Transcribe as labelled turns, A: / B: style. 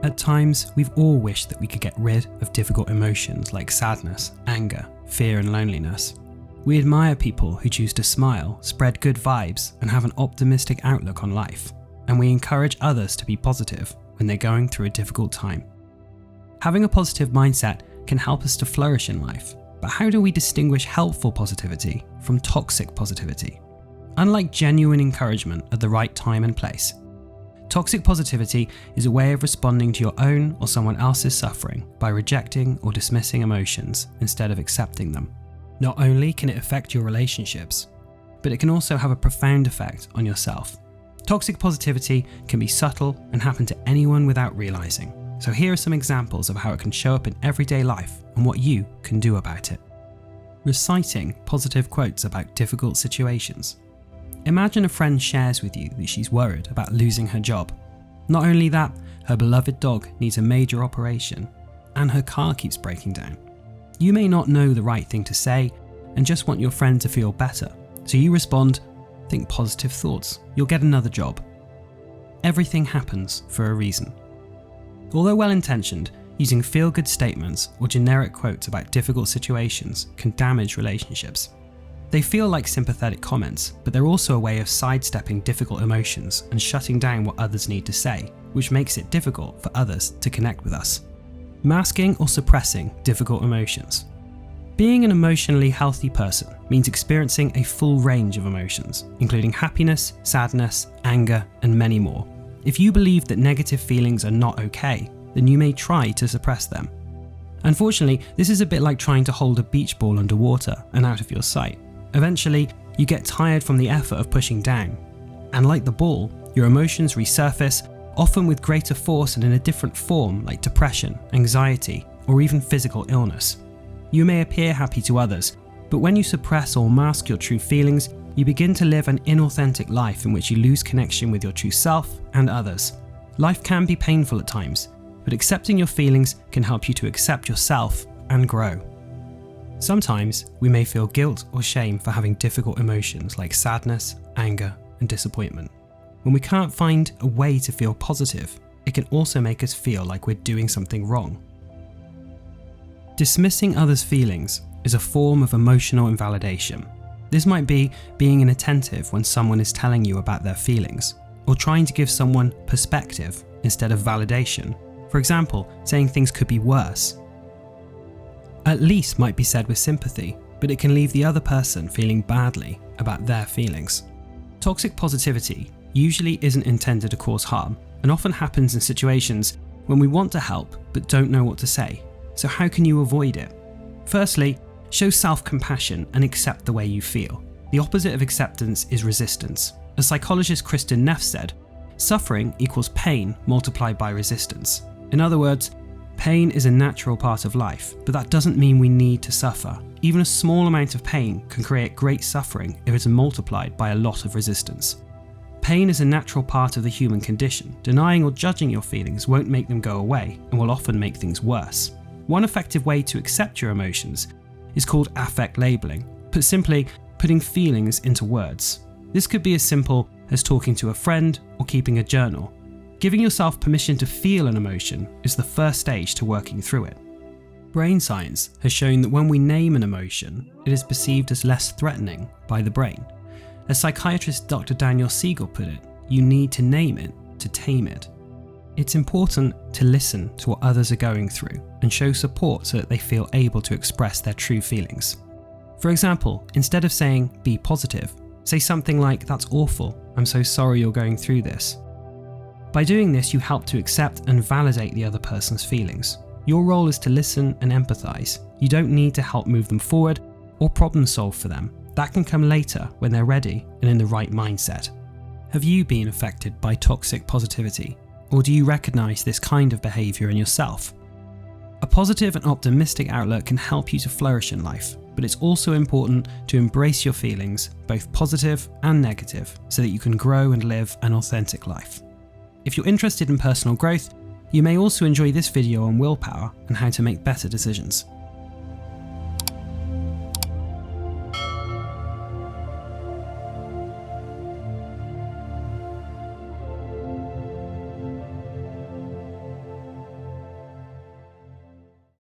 A: At times, we've all wished that we could get rid of difficult emotions like sadness, anger, fear and loneliness. We admire people who choose to smile, spread good vibes and have an optimistic outlook on life, and we encourage others to be positive when they're going through a difficult time. Having a positive mindset can help us to flourish in life, but how do we distinguish helpful positivity from toxic positivity? Unlike genuine encouragement at the right time and place, toxic positivity is a way of responding to your own or someone else's suffering by rejecting or dismissing emotions instead of accepting them. Not only can it affect your relationships, but it can also have a profound effect on yourself. Toxic positivity can be subtle and happen to anyone without realizing. So here are some examples of how it can show up in everyday life and what you can do about it. Reciting positive quotes about difficult situations. Imagine a friend shares with you that she's worried about losing her job. Not only that, her beloved dog needs a major operation and her car keeps breaking down. You may not know the right thing to say and just want your friend to feel better. So you respond, think positive thoughts, you'll get another job. Everything happens for a reason. Although well-intentioned, using feel-good statements or generic quotes about difficult situations can damage relationships. They feel like sympathetic comments, but they're also a way of sidestepping difficult emotions and shutting down what others need to say, which makes it difficult for others to connect with us. Masking or suppressing difficult emotions. Being an emotionally healthy person means experiencing a full range of emotions, including happiness, sadness, anger, and many more. If you believe that negative feelings are not okay, then you may try to suppress them. Unfortunately, this is a bit like trying to hold a beach ball underwater and out of your sight. Eventually, you get tired from the effort of pushing down. And like the ball, your emotions resurface, often with greater force and in a different form like depression, anxiety, or even physical illness. You may appear happy to others, but when you suppress or mask your true feelings, you begin to live an inauthentic life in which you lose connection with your true self and others. Life can be painful at times, but accepting your feelings can help you to accept yourself and grow. Sometimes we may feel guilt or shame for having difficult emotions like sadness, anger, and disappointment. When we can't find a way to feel positive, it can also make us feel like we're doing something wrong. Dismissing others' feelings is a form of emotional invalidation. This might be being inattentive when someone is telling you about their feelings, or trying to give someone perspective instead of validation. For example, saying things could be worse. At least might be said with sympathy, but it can leave the other person feeling badly about their feelings. Toxic positivity usually isn't intended to cause harm and often happens in situations when we want to help but don't know what to say. So how can you avoid it? Firstly, show self-compassion and accept the way you feel. The opposite of acceptance is resistance. As psychologist Kristen Neff said, suffering equals pain multiplied by resistance. In other words, pain is a natural part of life, but that doesn't mean we need to suffer. Even a small amount of pain can create great suffering if it's multiplied by a lot of resistance. Pain is a natural part of the human condition. Denying or judging your feelings won't make them go away and will often make things worse. One effective way to accept your emotions is called affect labeling. Put simply, putting feelings into words. This could be as simple as talking to a friend or keeping a journal. Giving yourself permission to feel an emotion is the first stage to working through it. Brain science has shown that when we name an emotion, it is perceived as less threatening by the brain. As psychiatrist Dr. Daniel Siegel put it, you need to name it to tame it. It's important to listen to what others are going through and show support so that they feel able to express their true feelings. For example, instead of saying, "be positive," say something like, "that's awful, I'm so sorry you're going through this." By doing this, you help to accept and validate the other person's feelings. Your role is to listen and empathize. You don't need to help move them forward or problem solve for them. That can come later when they're ready and in the right mindset. Have you been affected by toxic positivity? Or do you recognize this kind of behavior in yourself? A positive and optimistic outlook can help you to flourish in life, but it's also important to embrace your feelings, both positive and negative, so that you can grow and live an authentic life. If you're interested in personal growth, you may also enjoy this video on willpower and how to make better decisions.